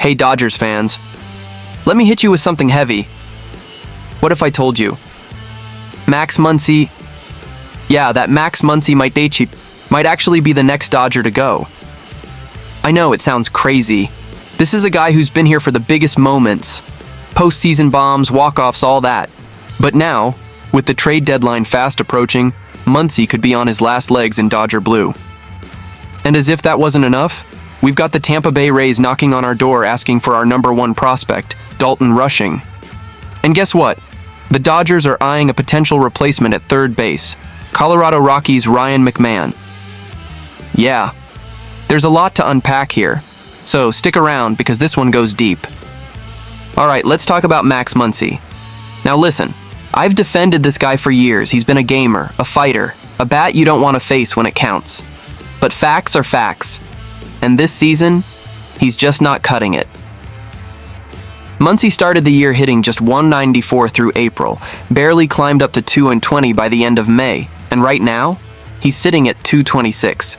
Hey Dodgers fans, let me hit you with something heavy. What if I told you? Max Muncy, that Max Muncy might actually be the next Dodger to go. I know it sounds crazy. This is a guy who's been here for the biggest moments. Postseason bombs, walk-offs, all that. But now, with the trade deadline fast approaching, Muncy could be on his last legs in Dodger blue. And as if that wasn't enough, we've got the Tampa Bay Rays knocking on our door asking for our #1 prospect, Dalton Rushing. And guess what? The Dodgers are eyeing a potential replacement at third base, Colorado Rockies' Ryan McMahon. Yeah, there's a lot to unpack here, so stick around because this one goes deep. Alright, let's talk about Max Muncy. Now listen, I've defended this guy for years. He's been a gamer, a fighter, a bat you don't want to face when it counts. But facts are facts. And this season, he's just not cutting it. Muncy started the year hitting just .194 through April, barely climbed up to .220 by the end of May, and right now, he's sitting at .226.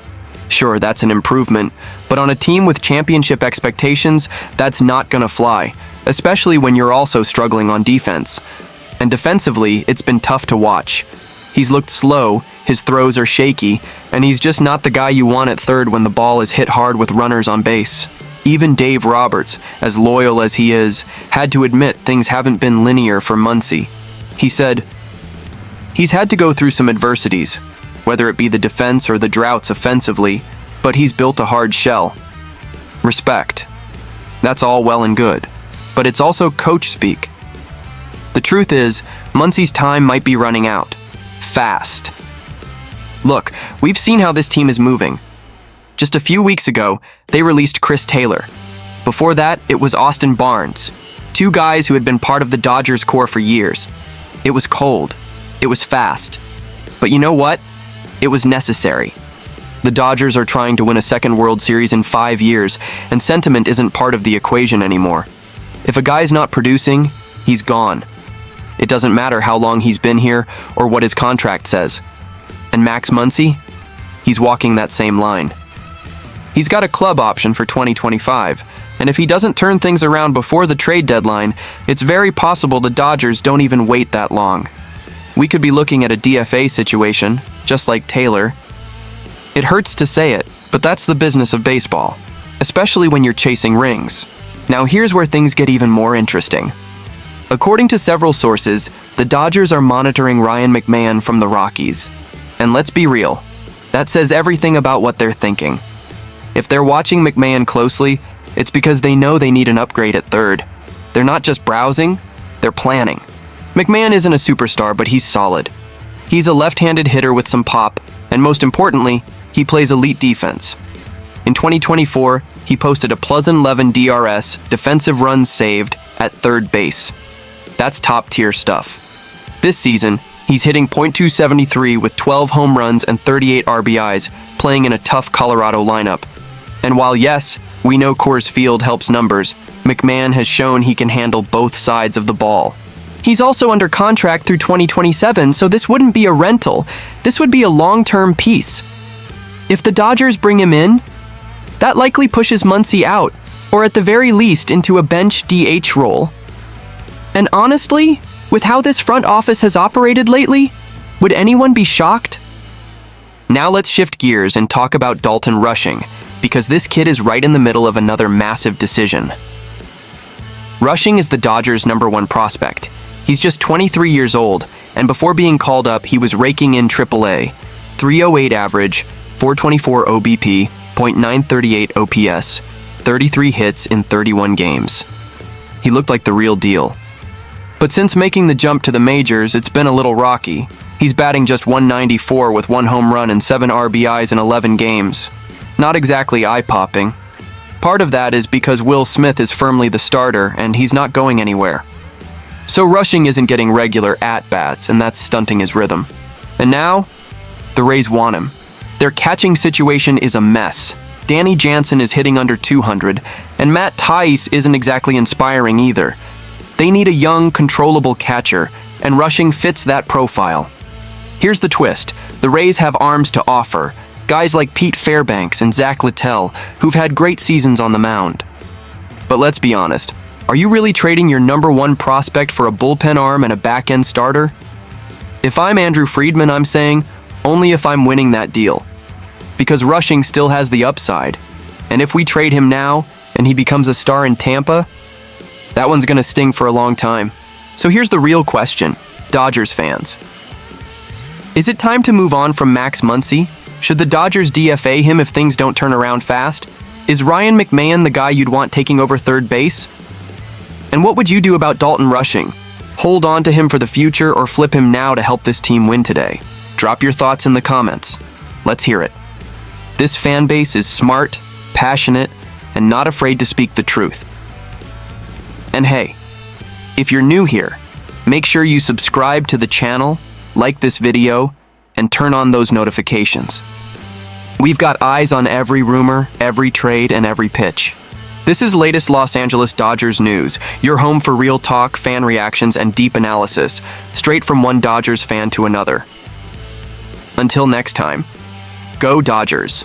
Sure, that's an improvement, but on a team with championship expectations, that's not gonna fly, especially when you're also struggling on defense. And defensively, it's been tough to watch. He's looked slow, his throws are shaky, and he's just not the guy you want at third when the ball is hit hard with runners on base. Even Dave Roberts, as loyal as he is, had to admit things haven't been linear for Muncy. He said, he's had to go through some adversities, whether it be the defense or the droughts offensively, but he's built a hard shell. Respect. That's all well and good, but it's also coach speak. The truth is, Muncy's time might be running out. Fast. Look, we've seen how this team is moving. Just a few weeks ago, they released Chris Taylor. Before that, it was Austin Barnes. Two guys who had been part of the Dodgers core for years. It was cold. It was fast. But you know what? It was necessary. The Dodgers are trying to win a second World Series in 5 years, and sentiment isn't part of the equation anymore. If a guy's not producing, he's gone. It doesn't matter how long he's been here or what his contract says. And Max Muncy? He's walking that same line. He's got a club option for 2025, and if he doesn't turn things around before the trade deadline, it's very possible the Dodgers don't even wait that long. We could be looking at a DFA situation, just like Taylor. It hurts to say it, but that's the business of baseball, especially when you're chasing rings. Now here's where things get even more interesting. According to several sources, the Dodgers are monitoring Ryan McMahon from the Rockies. And let's be real, that says everything about what they're thinking. If they're watching McMahon closely, it's because they know they need an upgrade at third. They're not just browsing, they're planning. McMahon isn't a superstar, but he's solid. He's a left-handed hitter with some pop, and most importantly, he plays elite defense. In 2024, he posted a +11 DRS, defensive runs saved, at third base. That's top-tier stuff. This season, he's hitting .273 with 12 home runs and 38 RBIs, playing in a tough Colorado lineup. And while yes, we know Coors Field helps numbers, McMahon has shown he can handle both sides of the ball. He's also under contract through 2027, so this wouldn't be a rental. This would be a long-term piece. If the Dodgers bring him in, that likely pushes Muncy out, or at the very least into a bench DH role. And honestly, with how this front office has operated lately, would anyone be shocked? Now let's shift gears and talk about Dalton Rushing, because this kid is right in the middle of another massive decision. Rushing is the Dodgers' #1 prospect. He's just 23 years old, and before being called up, he was raking in AAA, 308 average, 424 OBP, .938 OPS, 33 hits in 31 games. He looked like the real deal. But since making the jump to the majors, it's been a little rocky. He's batting just .194 with 1 home run and 7 RBIs in 11 games. Not exactly eye-popping. Part of that is because Will Smith is firmly the starter and he's not going anywhere. So Rushing isn't getting regular at-bats, and that's stunting his rhythm. And now, the Rays want him. Their catching situation is a mess. Danny Jansen is hitting under 200, and Matt Thaiss isn't exactly inspiring either. They need a young, controllable catcher, and Rushing fits that profile. Here's the twist. The Rays have arms to offer. Guys like Pete Fairbanks and Zach Littell, who've had great seasons on the mound. But let's be honest, are you really trading your #1 prospect for a bullpen arm and a back-end starter? If I'm Andrew Friedman, I'm saying, only if I'm winning that deal. Because Rushing still has the upside. And if we trade him now, and he becomes a star in Tampa, that one's gonna sting for a long time. So here's the real question, Dodgers fans. Is it time to move on from Max Muncy? Should the Dodgers DFA him if things don't turn around fast? Is Ryan McMahon the guy you'd want taking over third base? And what would you do about Dalton Rushing? Hold on to him for the future or flip him now to help this team win today? Drop your thoughts in the comments. Let's hear it. This fan base is smart, passionate, and not afraid to speak the truth. And hey, if you're new here, make sure you subscribe to the channel, like this video, and turn on those notifications. We've got eyes on every rumor, every trade, and every pitch. This is latest Los Angeles Dodgers news, your home for real talk, fan reactions, and deep analysis, straight from one Dodgers fan to another. Until next time, go Dodgers!